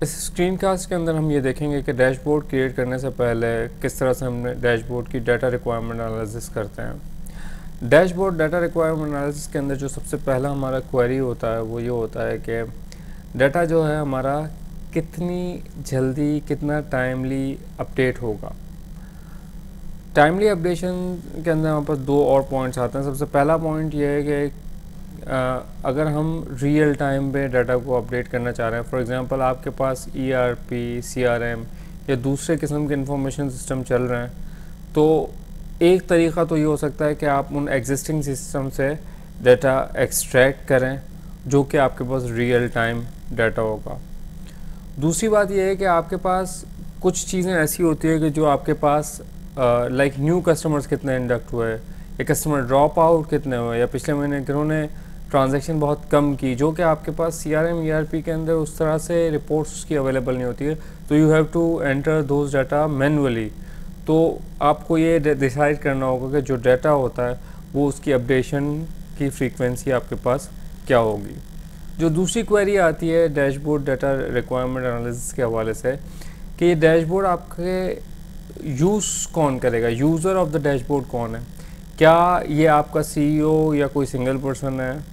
इस स्क्रीनकास्ट के अंदर हम ये देखेंगे कि डैशबोर्ड क्रिएट करने से पहले किस तरह से हम डैशबोर्ड की डाटा रिक्वायरमेंट एनालिसिस करते हैं। डैशबोर्ड डाटा रिक्वायरमेंट एनालिसिस के अंदर जो सबसे पहला हमारा क्वेरी होता है वो ये होता है कि डाटा जो है हमारा कितनी जल्दी, कितना टाइमली अपडेट होगा। टाइमली अपडेशन के अंदर हमारे पास दो और पॉइंट्स आते हैं। सबसे पहला पॉइंट ये है कि अगर हम रियल टाइम पे डाटा को अपडेट करना चाह रहे हैं, फॉर एग्जांपल आपके पास ERP, CRM या दूसरे किस्म के इंफॉर्मेशन सिस्टम चल रहे हैं, तो एक तरीक़ा तो ये हो सकता है कि आप उन एग्जिस्टिंग सिस्टम से डाटा एक्सट्रैक्ट करें जो कि आपके पास रियल टाइम डाटा होगा। दूसरी बात यह है कि आपके पास कुछ चीज़ें ऐसी होती है कि जो आपके पास लाइक न्यू कस्टमर्स कितने इंडक्ट हुए, या कस्टमर ड्रॉप आउट कितने हुए, या पिछले महीने किन्होंने ट्रांजैक्शन बहुत कम की, जो कि आपके पास CRM ERP के अंदर उस तरह से रिपोर्ट्स की अवेलेबल नहीं होती है, तो you have to enter those data manually. तो आपको ये डिसाइड करना होगा कि जो डाटा होता है वो उसकी अपडेशन की फ्रीक्वेंसी आपके पास क्या होगी। जो दूसरी क्वेरी आती है डैशबोर्ड डाटा रिक्वायरमेंट एनालिसिस के हवाले से कि ये डैशबोर्ड आपके यूज़ कौन करेगा, यूज़र ऑफ द डैशबोर्ड कौन है। क्या ये आपका CEO या कोई सिंगल पर्सन है,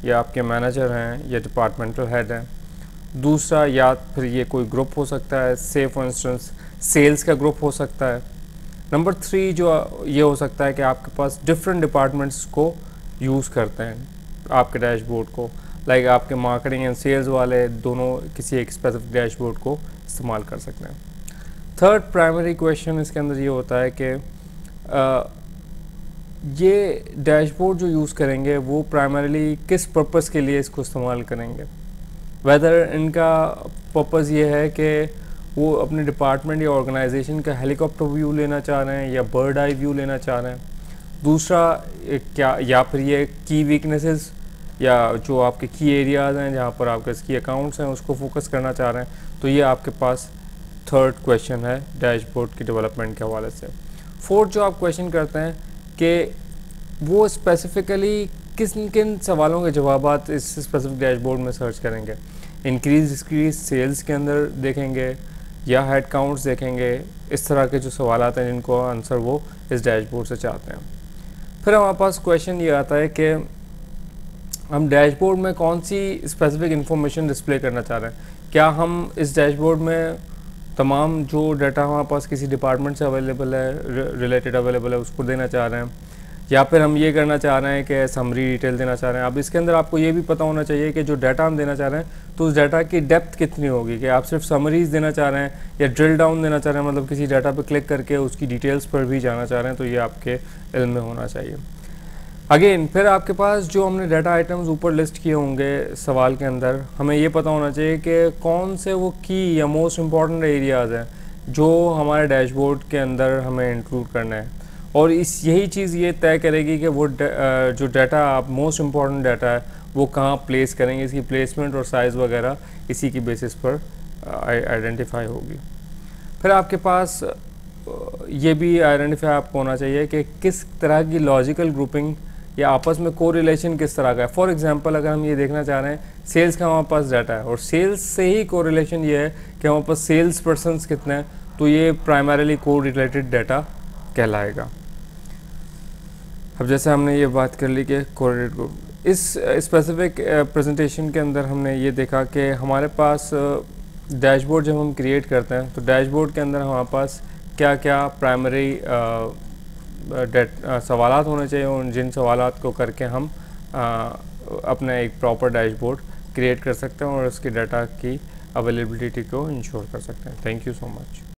या आपके मैनेजर हैं, या डिपार्टमेंटल हेड हैं। दूसरा, या फिर ये कोई ग्रुप हो सकता है, से फॉर इंस्टेंस सेल्स का ग्रुप हो सकता है। नंबर 3 जो ये हो सकता है कि आपके पास डिफरेंट डिपार्टमेंट्स को यूज़ करते हैं आपके डैशबोर्ड को, लाइक आपके मार्केटिंग एंड सेल्स वाले दोनों किसी एक स्पेसिफिक डैशबोर्ड को इस्तेमाल कर सकते हैं। थर्ड प्राइमरी क्वेश्चन इसके अंदर ये होता है कि ये डैशबोर्ड जो यूज़ करेंगे वो प्राइमरीली किस पर्पस के लिए इसको इस्तेमाल करेंगे। वेदर इनका पर्पस ये है कि वो अपने डिपार्टमेंट या ऑर्गेनाइजेशन का हेलीकॉप्टर व्यू लेना चाह रहे हैं या बर्ड आई व्यू लेना चाह रहे हैं। दूसरा क्या, या फिर ये की वीकनेसेस या जो आपके की एरियाज़ हैं जहाँ पर आपके की अकाउंट्स हैं उसको फोकस करना चाह रहे हैं। तो ये आपके पास थर्ड क्वेश्चन है डैशबोर्ड की डेवलपमेंट के हवाले से। फोर्थ जो आप क्वेश्चन करते हैं कि वो स्पेसिफ़िकली किन किन सवालों के जवाबात इस स्पेसिफिक डैशबोर्ड में सर्च करेंगे। इंक्रीज डिक्रीज सेल्स के अंदर देखेंगे या हेड काउंट्स देखेंगे। इस तरह के जो सवाल आते हैं जिनको आंसर वो इस डैशबोर्ड से चाहते हैं। फिर हमारे पास क्वेश्चन ये आता है कि हम डैशबोर्ड में कौन सी स्पेसिफिक इंफॉर्मेशन डिस्प्ले करना चाह रहे हैं। क्या हम इस डैशबोर्ड में तमाम जो डाटा हमारे पास किसी डिपार्टमेंट से अवेलेबल है, रिलेटेड अवेलेबल है, उसको देना चाह रहे हैं, या फिर हम ये करना चाह रहे हैं कि समरी डिटेल देना चाह रहे हैं। अब इसके अंदर आपको ये भी पता होना चाहिए कि जो डाटा हम देना चाह रहे हैं तो उस डाटा की डेप्थ कितनी होगी, कि आप सिर्फ समरीज देना चाह रहे हैं या ड्रिल डाउन देना चाह रहे हैं, मतलब किसी डाटा पर क्लिक करके उसकी डिटेल्स पर भी जाना चाह रहे हैं। तो ये आपके इल्म में होना चाहिए। अगेन फिर आपके पास जो हमने डाटा आइटम्स ऊपर लिस्ट किए होंगे सवाल के अंदर, हमें ये पता होना चाहिए कि कौन से वो की या मोस्ट इम्पॉर्टेंट एरियाज़ हैं जो हमारे डैशबोर्ड के अंदर हमें इंक्लूड करना है। और यही चीज़ ये तय करेगी कि वो जो डाटा आप मोस्ट इम्पॉर्टेंट डाटा है वो कहाँ प्लेस करेंगे, इसकी प्लेसमेंट और साइज़ वगैरह इसी की बेसिस पर आइडेंटिफाई होगी। फिर आपके पास ये भी आइडेंटिफाई आपको होना चाहिए कि किस तरह की लॉजिकल ग्रुपिंग या आपस में कोरिलेशन किस तरह का है। फॉर एग्जांपल अगर हम ये देखना चाह रहे हैं सेल्स का हमारे पास डाटा है और सेल्स से ही कोरिलेशन ये है कि हमारे पास सेल्स पर्सनस कितने हैं, तो ये प्राइमरीली कोरिलेटेड डाटा कहलाएगा। अब जैसे हमने ये बात कर ली कि कोरिलेटेड ग्रुप, इस स्पेसिफिक प्रेजेंटेशन के अंदर हमने ये देखा कि हमारे पास डैशबोर्ड जब हम क्रिएट करते हैं तो डैशबोर्ड के अंदर हमारे पास क्या क्या प्राइमरी सवालात होने चाहिए, उन जिन सवालात को करके हम अपना एक प्रॉपर डैशबोर्ड क्रिएट कर सकते हैं और उसकी डाटा की अवेलेबिलिटी को इंश्योर कर सकते हैं। Thank you so much.